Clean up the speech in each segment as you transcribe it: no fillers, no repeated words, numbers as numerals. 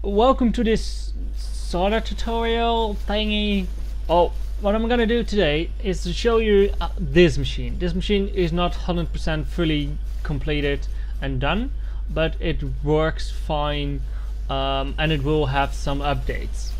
Welcome to this sort of tutorial thingy. Oh, what I'm gonna do today is to show you this machine. This machine is not 100% fully completed and done, but it works fine, and it will have some updates.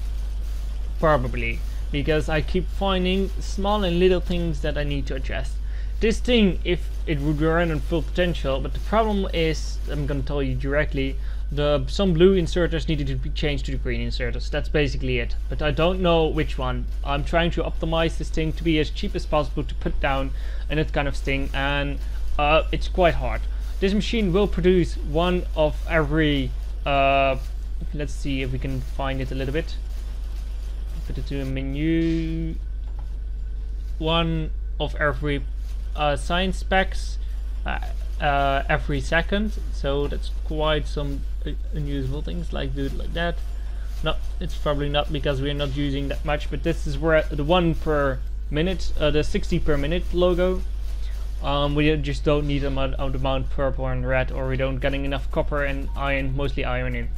Probably, because I keep finding small and little things that I need to adjust. This thing, if it would run on full potential, but the problem is, I'm gonna tell you directly, some blue inserters needed to be changed to the green inserters. That's basically it, but I don't know which one. I'm trying to optimize this thing to be as cheap as possible to put down and that kind of thing, and it's quite hard. This machine will produce one of every let's see if we can find it a little bit. Put it to a menu. One of every science specs every second, so that's quite some unusual things, like do it like that. No, it's probably not, because we're not using that much, but this is where the 1 per minute, the 60 per minute logo. We just don't need amount purple and red, or we don't getting enough copper and iron, mostly iron in.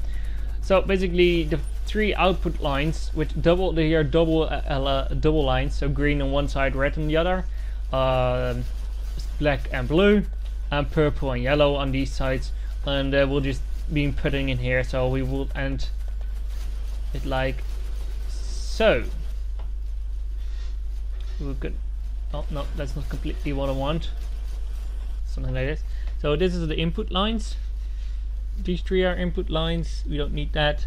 So basically the 3 output lines with double lines, so green on one side, red on the other, black and blue, and purple and yellow on these sides, and we'll just be putting in here. So we will end it like so. We're good. Oh no, that's not completely what I want. Something like this. So this is the input lines. These 3 are input lines, we don't need that,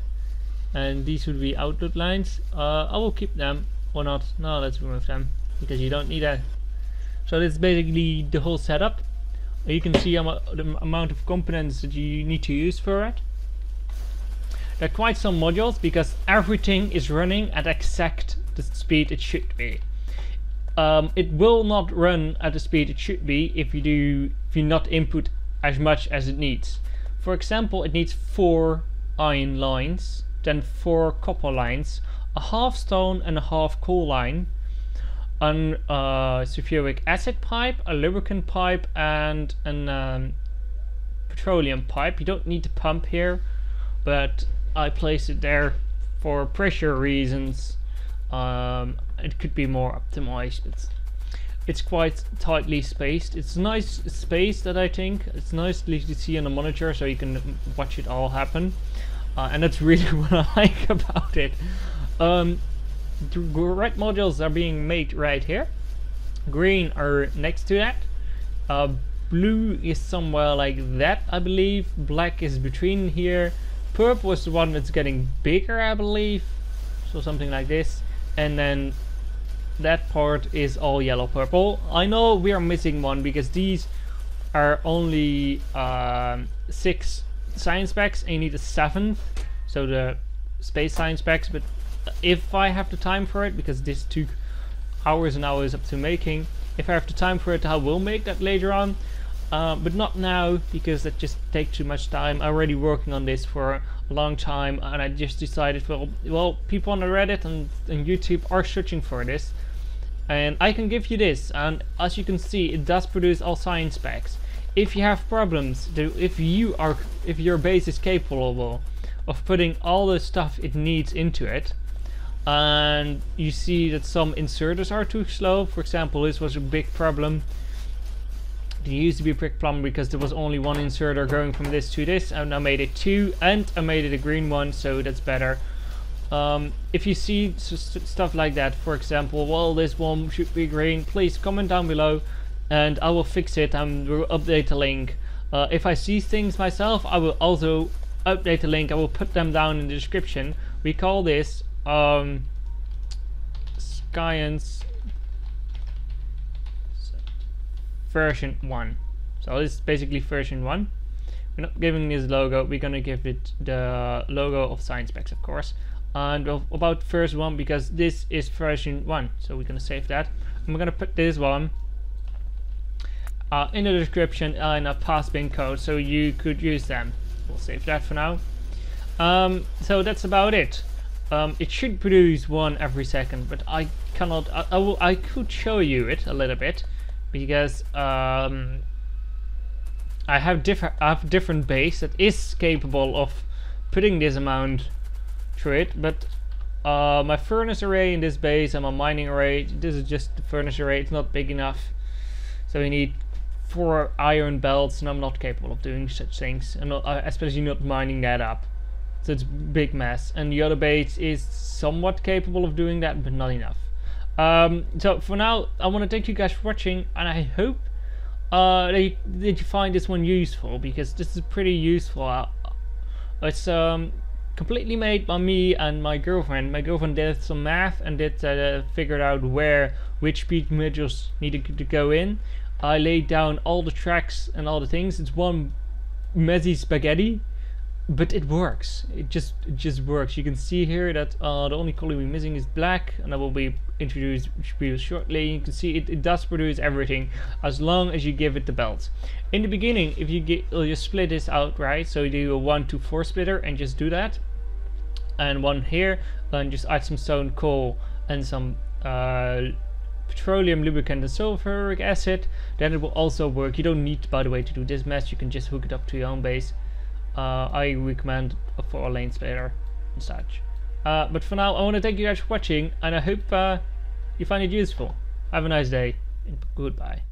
and these would be output lines. I will keep them or not. No, let's remove them because you don't need that. So this is basically the whole setup. You can see the amount of components that you need to use for it. There are quite some modules because everything is running at exact the speed it should be. It will not run at the speed it should be if you not input as much as it needs. For example, it needs 4 iron lines, then 4 copper lines, a half stone and a half coal line, an sulfuric acid pipe, a lubricant pipe, and an petroleum pipe. You don't need to pump here, but I placed it there for pressure reasons. It could be more optimized, but it's quite tightly spaced. It's nice space that I think. It's nicely to see on the monitor, so you can watch it all happen, and that's really what I like about it. The red modules are being made right here. Green are next to that. Blue is somewhere like that, I believe. Black is between here. Purple is the one that's getting bigger, I believe. So something like this. And then that part is all yellow purple. I know we are missing one because these are only 6 science specs and you need a 7th, so the space science specs. But if I have the time for it, because this took hours and hours up to making, if I have the time for it, I will make that later on, but not now because that just takes too much time. I'm already working on this for a long time, and I just decided, well, people on the Reddit and YouTube are searching for this, and I can give you this, and as you can see, it does produce all science specs. If you have problems, if your base is capable of putting all the stuff it needs into it, and you see that some inserters are too slow, for example, this was a big problem. It used to be a big problem because there was only 1 inserter going from this to this, and I made it 2, and I made it a green one, so that's better. If you see stuff like that, for example, well, this one should be green, please comment down below and I will fix it and will update the link. If I see things myself, I will also update the link. I will put them down in the description. We call this Science version 1. So this is basically version 1. We're not giving this logo, we're gonna give it the logo of science specs, of course, and about version 1 because this is version 1, so we're gonna save that. And we're gonna put this one in the description in a pass bin code, so you could use them. We'll save that for now. So that's about it. It should produce 1 every second, but I cannot. I could show you it a little bit because I have different base that is capable of putting this amount through it, but my furnace array in this base and my mining array, this is just the furnace array, it's not big enough. So we need 4 iron belts, and I'm not capable of doing such things, and not, especially not mining that up. So it's a big mess. And the other base is somewhat capable of doing that, but not enough. So for now, I want to thank you guys for watching, and I hope that you find this one useful, because this is pretty useful. It's completely made by me and my girlfriend. My girlfriend did some math and figured out which speed modules needed to go in. I laid down all the tracks and all the things. It's one messy spaghetti, but it works. It just works. You can see here that the only color we're missing is black, and that will be introduced shortly. You can see it does produce everything as long as you give it the belt. In the beginning, if you split this out, right, so you do a 1 to 4 splitter and just do that, and one here, and just add some stone coal and some petroleum lubricant and sulfuric acid, then it will also work. You don't need, by the way, to do this mess. You can just hook it up to your own base. I recommend a 4-lane splitter and such. But for now, I want to thank you guys for watching, and I hope you find it useful. Have a nice day, and goodbye.